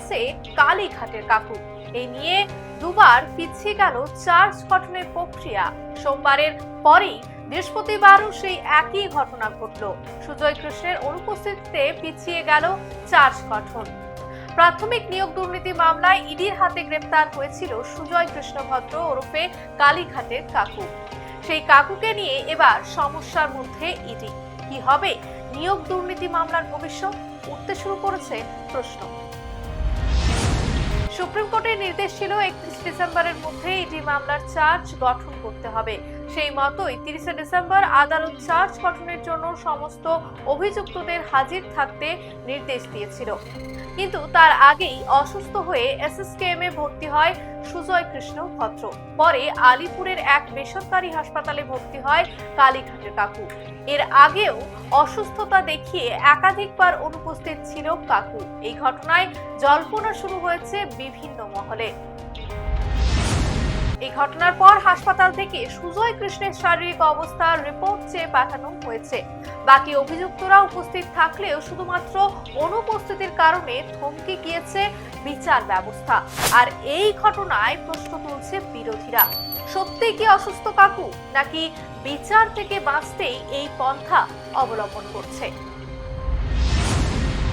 যাচ্ছে কালীঘাটের কাকু। এই নিয়ে দুবার পিছিয়ে গেল চার্জ গঠনের প্রক্রিয়া। সোমবারের পরেই বৃহস্পতিবারও সেই একই ঘটনা ঘটল। সুজয় কৃষ্ণের অনুপস্থিতিতে পিছিয়ে গেল চার্জ গঠন। প্রাথমিক নিয়োগ দুর্নীতি মামলায় ইডির হাতে গ্রেপ্তার হয়েছিল সুজয় কৃষ্ণ ভদ্র ওরফে কালীঘাটের কাকু। সেই কাকুকে নিয়ে এবার সমস্যার মধ্যে ইডি। কি হবে নিয়োগ দুর্নীতি মামলার ভবিষ্যৎ? উঠতে শুরু করেছে প্রশ্ন। সুপ্রিম কোর্টের নির্দেশ ছিল 31 ডিসেম্বরের মধ্যে ইডি মামলার চার্জ গঠন করতে হবে। সেই মতোই 30 ডিসেম্বর আদালত চার্জ গঠনের জন্য সমস্ত অভিযুক্তদের হাজির থাকতে নির্দেশ দিয়েছিল। কিন্তু তার আগেই অসুস্থ হয়ে এসএসকেএম এ ভর্তি হয় সুজয় কৃষ্ণ ভদ্র। পরে আলিপুরের এক বেসরকারি হাসপাতালে ভর্তি হয় কালীঘাটের কাকু। এর আগেও অসুস্থতা দেখিয়ে একাধিকবার অনুপস্থিত ছিল কাকু। এই ঘটনায় জল্পনা শুরু হয়েছে বিভিন্ন মহলে। এই ঘটনার পর হাসপাতাল থেকে সুজয় কৃষ্ণের শারীরিক অবস্থার রিপোর্ট চেয়ে পাঠানো হয়েছে। বাকি অভিযুক্তরা উপস্থিত থাকলেও শুধুমাত্র অনুপস্থিতির কারণে থমকে গিয়েছে বিচার ব্যবস্থা। আর এই ঘটনায় প্রশ্ন তুলছে বিরোধীরা, সত্যি কি অসুস্থ কাকু, নাকি বিচার থেকে বাঁচতেই এই পন্থা অবলম্বন করছে?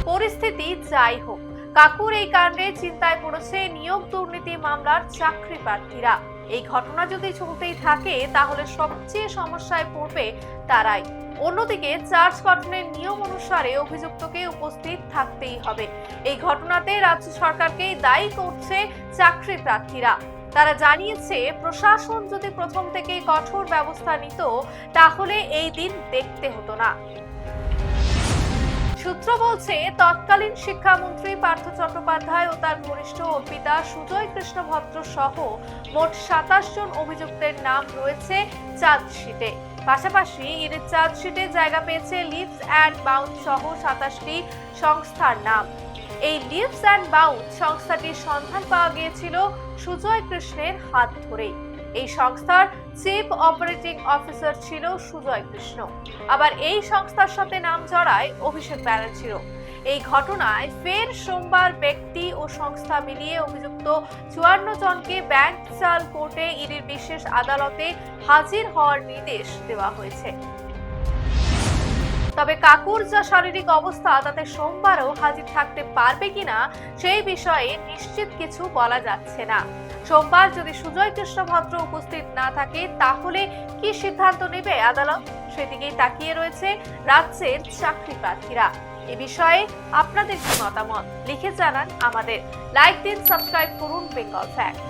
পরিস্থিতি যাই হোক, কাকুর এই কাণ্ডে চিন্তায় পড়েছে নিয়োগ দুর্নীতি মামলার চাকরি প্রার্থীরা। এই ঘটনা যদি চলতেই থাকে তাহলে সবচেয়ে সমস্যায় পড়বে তারাই। অন্যদিকে চার্জ গঠনের নিয়ম অনুসারে অভিযুক্তকে উপস্থিত থাকতেই হবে। এই ঘটনাতে রাজ্য সরকারকেই দায়ী করছে চাকরি প্রার্থীরা। তারা জানিয়েছে, প্রশাসন যদি প্রথম থেকেই কঠোর ব্যবস্থা নিত তাহলে এই দিন দেখতে হতো না। সূত্র বলছে, তৎকালীন শিক্ষামন্ত্রী পার্থ চট্টোপাধ্যায় ও তার ঘনিষ্ঠ অর্পিতা সুজয় কৃষ্ণ ভদ্র সহ মোট 27 জন অভিযুক্তের নাম রয়েছে চার্জশিটে। পাশাপাশি এর চার্জশিটে জায়গা পেয়েছে লিভস অ্যান্ড বাউন্ড সহ 27টি সংস্থার নাম। এই লিভস অ্যান্ড বাউন্ড সংস্থাটির সন্ধান পাওয়া গিয়েছিল সুজয় কৃষ্ণের হাত ধরেই। এই সংস্থার চিফ অপারেটিং অফিসার ছিল সুজয় কৃষ্ণ। আবার এই সংস্থার সাথে নাম জড়ায় অভিষেক ব্যানার্জিরও। এই ঘটনায় ফের সোমবার ব্যক্তি ও সংস্থা মিলিয়ে অভিযুক্ত 54 জনকে ব্যাংকচাল কোর্টে ইডির বিশেষ আদালতে হাজির হওয়ার নির্দেশ দেওয়া হয়েছে। তবে কাকুর যা শারীরিক অবস্থা তাতে সোমবারও হাজির থাকতে পারবে কিনা সেই বিষয়ে নিশ্চিত কিছু বলা যাচ্ছে না। সোমবার যদি সুজয় কৃষ্ণ ভদ্র উপস্থিত না থাকে তাহলে কি সিদ্ধান্ত নেবে আদালত, সেদিকেই তাকিয়ে রয়েছে রাজ্যের চাকরি প্রার্থীরা। এ বিষয়ে আপনাদের কি মতামত লিখে জানান আমাদের। লাইক দিন, সাবস্ক্রাইব করুন বেঙ্গল ফ্যাক্ট।